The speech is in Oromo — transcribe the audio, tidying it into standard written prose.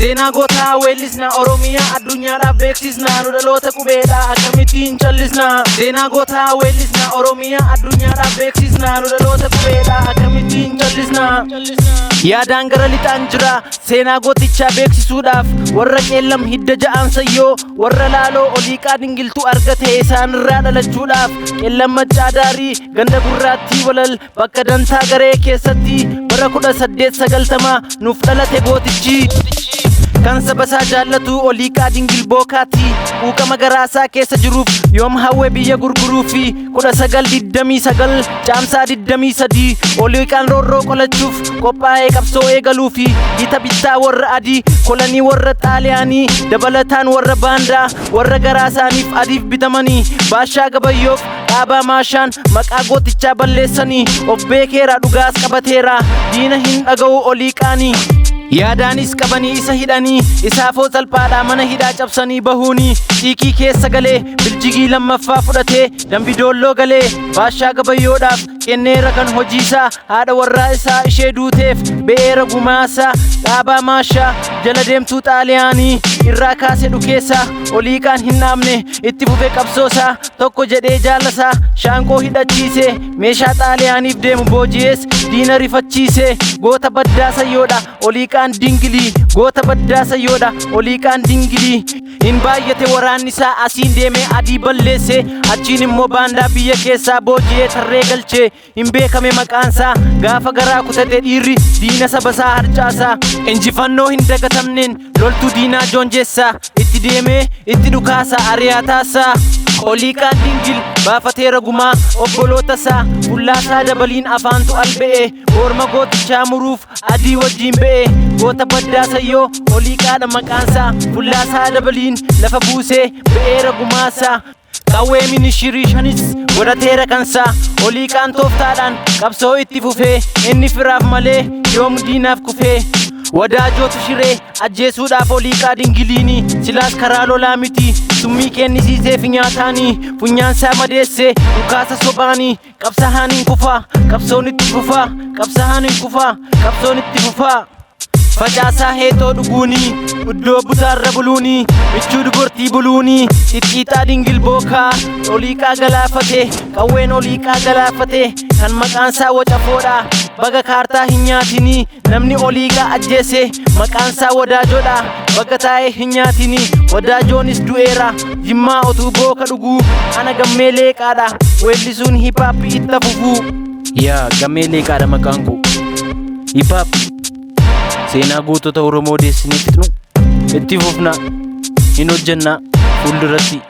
senaa gotaa weellisna Oromiyaa addunyaadhaaf beeksisna nu dhaloota qubeedha akkamittiin callisna senaa gotaa weellisna Oromiyaa addunyaadhaaf beeksisna nu dhaloota qubeedha akkamittiin callisna yaadaan gara lixaan jira senaa gotichaa beeksisuudhaaf warra qeellam hidda ja'aan sayyoo warra laaloo oliiqaa dingiltuu argate isaan irraa dhalachuudhaaf qeellam maccaa daarii ganda gurraattii walal bakka dantaa garee keessatti bara 1890 nuuf dhalate gootichi kan sabasaa jaallatu oliiqaa dingil bookaati quuqama garaasaa keessa jiruuf yoom hawwe biyya gurguruufi 1929 caamsaa 23 oliiqaan roorroo qolachuuf qophaa'ee qabsoo eegaluufi gita bittaa warra adii kolanii warra xaaliyaanii dabalataan warra baandaa warra garaasaaniif adiif bitamanii baashaa gabayyoof dhaabaa maashaan maqaa gootichaa balleessanii of beekeera dhugaas qabateera diina hin dhaga'u oliiqaanii yaadaanis qabanii isa hidhanii isaafoo salphaadhaa mana hidhaa cabsanii bahuuni xiiqii keessa galee biljigii lammaffaa fudhatee dambidoolloo galee baashaa gabayyoodhaaf kenneera kan hojiisaa haadha warraa isaa ishee duuteef be'eera gumaasaa dhaabaa maashaa jala deemtuu xaaliyaanii irraa kaasee dhukeessaa oliiqaan hin dhaabne itti fufee qabsoosaa tokko jedhee jaallasaa shaanqoo hidhachiisee meeshaa xaaliyaaniif deemu booji'ees diina rifachiisee goota baddaa sayyoodha oliiqaan dingilii goota baddaa sayyoodha oliiqaan dingilii hin baay'ate waraannisaa asiin deemee adii balleesse achiin immoo baandaa biyya keessaa booji'ee tarree galchee hin beekame maqaansaa gaafa garaa kutate dhiirri diina sabasaa harcaasaa injifannoo hin dagatamneen loltuu diinaa joonjessaa itti deemee itti dhukaasaa ari'aataasaa oliiqaan dingil baafateera gumaa obbolootasaa fullaasaa dabaliin afaantu alba'e orma gootichaa muruuf adii wajjiin ba'e goota baddaa sayyoo oliiqaadha maqaansaa fullaasaa dabaliin lafa buusee ba'eera gumaasaa qawwee minishiriishanis godhateera kansaa oliiqaan tooftaadhaan qabsoo itti fufee inni firaaf malee yoom diinaaf kufee wadaajootu shiree ajjeesuudhaaf oliiqaa dingiliini silaas karaa lolaa miti summii kennisiiseef nyaataanii funyaansaa madeessee dhukaasa sobaanii qabsahaan hin kufaa qabsoon itti fufaa qabsahaan hin kufaa qabsoon itti fufaa facaasaa heetoo dhuguunii iddoo butaarra buluunii michuu dubartii buluunii xixiixaa dingil bookaa oliiqaa galaafate qawween oliiqaa galaafate kan maqaansaa wacafoodha baga kaartaa hin nyaatinii namni oliiqaa ajjeese maqaansaa wadaajoodha baga taa'ee hin nyaatinii wadaajoonis du'eera jimmaa otuu booka dhuguu ana gammee leeqaadha weellisuun hiphaappii itti fufuu yaa gammee leeqaadha maqaan koo hiphaap senaa gootota Oromoo deessinitti itti fufna hin hojjannaa fuulduratti